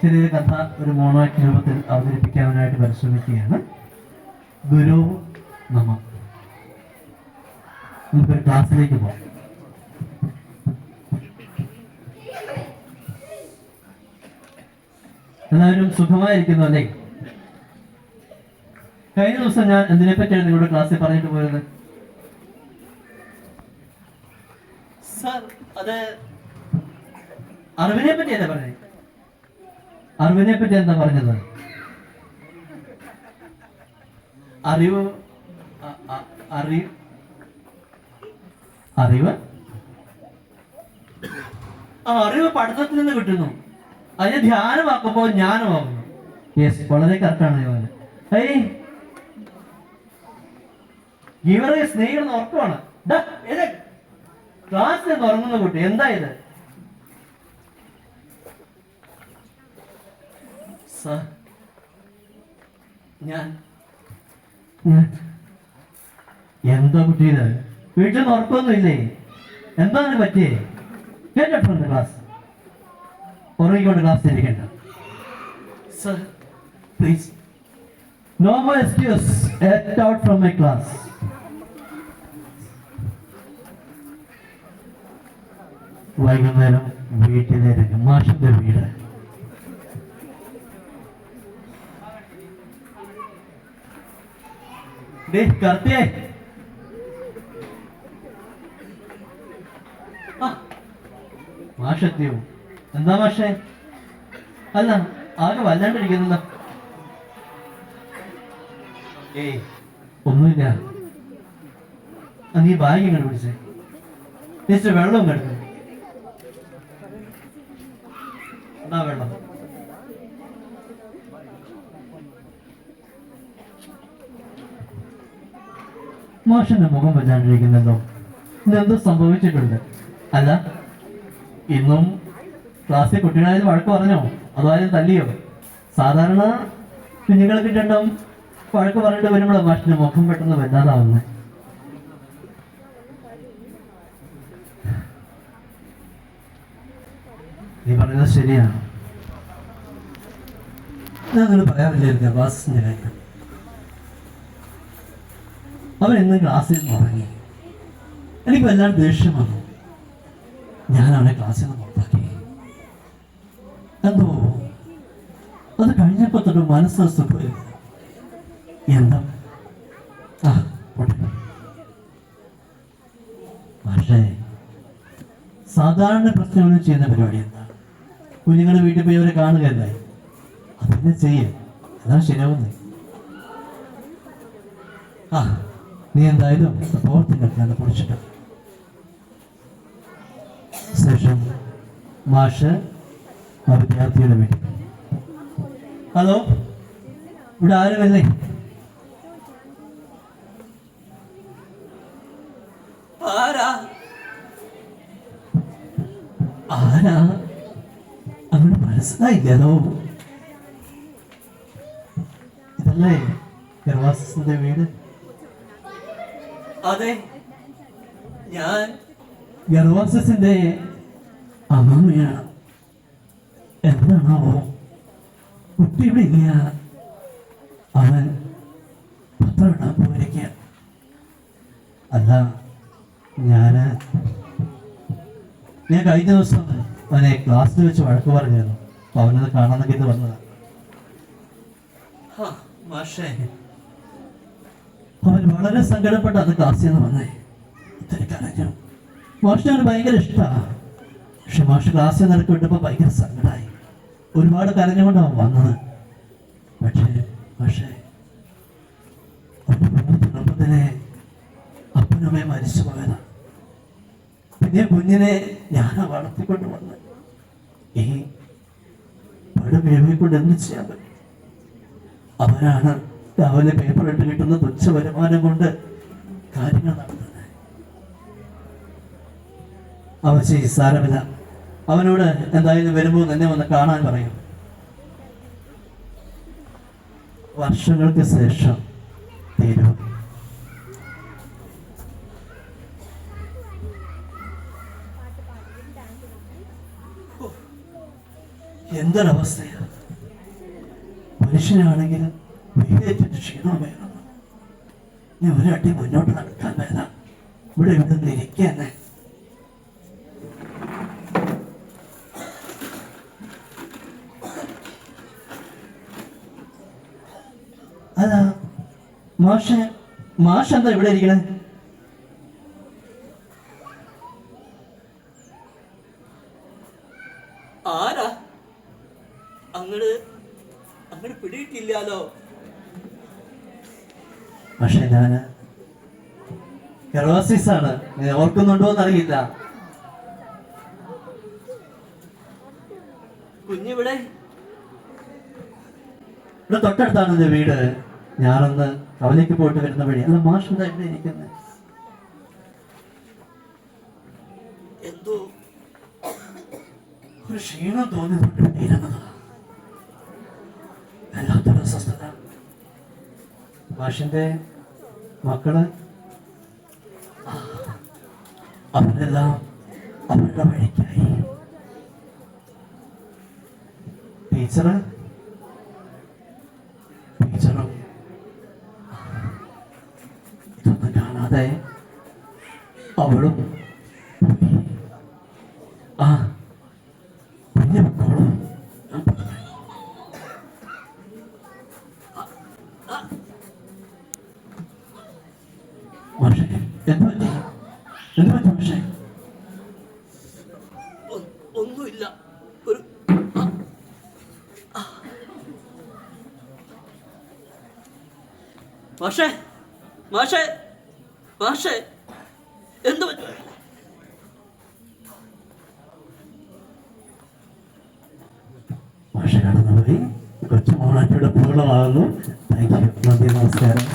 ചെറിയൊരു കഥ ഒരു മോണോആക്ട് രൂപത്തിൽ അവതരിപ്പിക്കാനായിട്ട് പരിശ്രമിക്കുകയാണ്. ഗുരു നമ. നമുക്കൊരു ക്ലാസ്സിലേക്ക് പോകാം. എല്ലാവരും സുഖമായിരിക്കുന്നു അല്ലേ? കഴിഞ്ഞ ദിവസം ഞാൻ എന്തിനെ പറ്റിയാണ് നിങ്ങളുടെ ക്ലാസ്സിൽ പറഞ്ഞിട്ട് പോയത്? സർ, അത് അറിവിനെ പറ്റി എന്താ പറഞ്ഞത്? അറിവിനെ പറ്റി എന്താ പറഞ്ഞത്? അറിവ് അറിവ് അറിവ് പഠിത്തത്തിൽ നിന്ന് കിട്ടുന്നു, അതിനെ ധ്യാനമാക്കുമ്പോൾ ജ്ഞാനമാകുന്നു. യെസ്, വളരെ കറക്റ്റാണ്. ഇവരെ സ്നേഹിക്കുന്ന ഉറക്കമാണ്. ക്ലാസ്സിൽ നിന്ന് ഉറങ്ങുന്ന കുട്ടി, എന്താ ഇത്? ഞാൻ എന്താ കുട്ടി ഇത്? വീട്ടിൽ നിന്ന് ഉറക്കമൊന്നും ഇല്ലേ? എന്താണ് പറ്റിയേ? കേട്ടോ ക്ലാസ് ഉറങ്ങിക്കൊണ്ട് ക്ലാസ് ഇരിക്കണ്ട. Sir please, no more excuse. Get out from my class. വൈകുന്നേരം വീട്ടിലേക്ക് മാഷിന്റെ വീട്. കർത്തിയേ, മാഷെത്തിയോ? എന്താ മാഷേ? അല്ല, ആകെ വല്ലാണ്ടിരിക്കുന്നല്ലോ. ഏയ് ഒന്നുമില്ല. നീ ബാഗ് ഇങ്ങോട്ട് പിടിച്ചേ. ജസ്റ്റ് വെള്ളം കിടക്കും. എന്താ വെള്ളം? മാഷിന്റെ മുഖം വല്ലാണ്ടിരിക്കുന്നല്ലോ. ഇതെന്തോ സംഭവിച്ചിട്ടുണ്ട്. അല്ല, ഇന്നും ക്ലാസ്സിൽ കുട്ടികളായാലും വഴക്ക് പറഞ്ഞോ? അതുമായാലും തല്ലിയോ? സാധാരണ കുഞ്ഞുങ്ങളെ കിട്ടണ്ടും വഴക്ക് പറഞ്ഞിട്ട് വരുമ്പോഴോ മാഷിന്റെ മുഖം പെട്ടെന്ന് വല്ലാതാവുന്നത്. നീ പറയുന്നത് ശരിയാണ്. ഞാൻ പറയാറില്ലായിരുന്നു വാസിന്റെ കാര്യം. അവൻ ഇന്ന് ക്ലാസ്സിൽ നിന്ന് ഉറങ്ങി. എനിക്ക് വല്ലാണ്ട് ദേഷ്യം വന്നു. ഞാൻ അവനെ ക്ലാസ്സിൽ നിന്ന് പുറത്താക്കി. എന്തോ അത് കഴിഞ്ഞപ്പോ തൊട്ട് മനസ്സ് പോയി. എന്താ പക്ഷേ സാധാരണ പ്രശ്നങ്ങൾ ചെയ്യുന്ന പരിപാടി എന്താ? കുഞ്ഞുങ്ങളുടെ വീട്ടിൽ പോയി അവരെ കാണുകയല്ലായി. അതിനെ ചെയ്യും. അതാണ് ശരിയാവുന്നത്. നീ എന്തായാലും പ്രവർത്തിക്കാൻ കുറിച്ചിട്ട് ശേഷം മാഷ് വിദ്യാർത്ഥിയുടെ വീട്ടിൽ. ഹലോ, ഇവിടെ ആരുമല്ലേ? ആരാ അങ്ങനെ മനസ്സിലായില്ലല്ലോ. ഇതല്ലേ ഗർവാസിന്റെ വീട്? അതെ, ഞാൻ ഗർവാസിന്റെ അമ്മമ്മയാണ്. എന്താണാവോ കുട്ടി ഇവിടെ ഇല്ല. അവൻ പത്രം ഇടാൻ പോയിരിക്കുക. അല്ല, ഞാൻ കഴിഞ്ഞ ദിവസം അവനെ ക്ലാസ്സിൽ വെച്ച് വഴക്ക് പറഞ്ഞിരുന്നു. അപ്പൊ അവനത് കാണാന്നൊക്കെ ഇത് വന്നതാണ്. അവൻ വളരെ സങ്കടപ്പെട്ട് അത് ക്ലാസ്സിൽ നിന്ന് വന്നേ. കരഞ്ഞു. മാഷിന് അവന് ഭയങ്കര ഇഷ്ടമാണ്. പക്ഷെ മാഷ് ക്ലാസ്സിൽ നിരക്ക് വിട്ടപ്പോൾ ഭയങ്കര സങ്കടമായി. ഒരുപാട് കരഞ്ഞുകൊണ്ട് അവൻ വന്നത്. പക്ഷേ ചെറുപ്പത്തിലെ അപ്പനമ്മയെ മരിച്ചു പോയതാണ്. പിന്നെ കുഞ്ഞിനെ ഞാനാ വളർത്തിക്കൊണ്ട് വന്ന് ഈ പഴമേമയെക്കൊണ്ട് എന്ത് ചെയ്യാൻ പറ്റും? അവരാണ് രാവിലെ പേപ്പർ ഇട്ട് കിട്ടുന്ന തുച്ഛ വരുമാനം കൊണ്ട് കാര്യങ്ങൾ നടത്തുന്നത്. അവൻ സാരമില്ല. അവനോട് എന്തായാലും വരുമ്പോൾ തന്നെ വന്ന് കാണാൻ പറയും. വർഷങ്ങൾക്ക് ശേഷം തീരും. എന്തൊരവസ്ഥയാണ്. മനുഷ്യനാണെങ്കിൽ വെയിലേറ്റിട്ട് ക്ഷീണം വേണം. ഞാൻ ഒരട്ടി മുന്നോട്ട് നടക്കാൻ വേണം. ഇവിടെ നിന്ന് ഇരിക്കന്നെ. അതാ മാഷ് എന്താ ഇവിടെ ഇരിക്കണേ? ആരാ? അങ്ങട് പിടിയിട്ടില്ലാലോ. പക്ഷെ ഞാന് കെറോസിസാണ്. നീ ഓർക്കുന്നുണ്ടോന്ന് അറിയില്ല. കുഞ്ഞിവിടെ ഇവിടെ തൊട്ടടുത്താണ് എന്റെ വീട്. ഞാനൊന്ന് കവലേക്ക് പോയിട്ട് വരുന്ന വഴി. അല്ല, മാഷ് എന്താ ഇവിടെ ഇരിക്കുന്നത്? എന്തോ ഒരു ക്ഷീണം തോന്നിയിരുന്നത്. വല്ലാത്തൊരു അസ്വസ്ഥത. മാഷിന്റെ മക്കള് അവരെല്ലാം അവരുടെ വഴിക്കായി. ടീച്ചറും ഇതൊന്നും കാണാതെ അവളും പോയി. ആ പിന്നെ മക്കളും മാഷേ, എന്ത് പറ്റി മാഷേ? ഒന്നുമില്ല. ഒരു മാഷേ മാഷേ മാഷേ എന്തു മാഷ കടന്നുപോയി. കൊച്ചു മോണാറ്റിയുടെ പൂർണ്ണമാകുന്നു. Thank you. നന്ദി, നമസ്കാരം.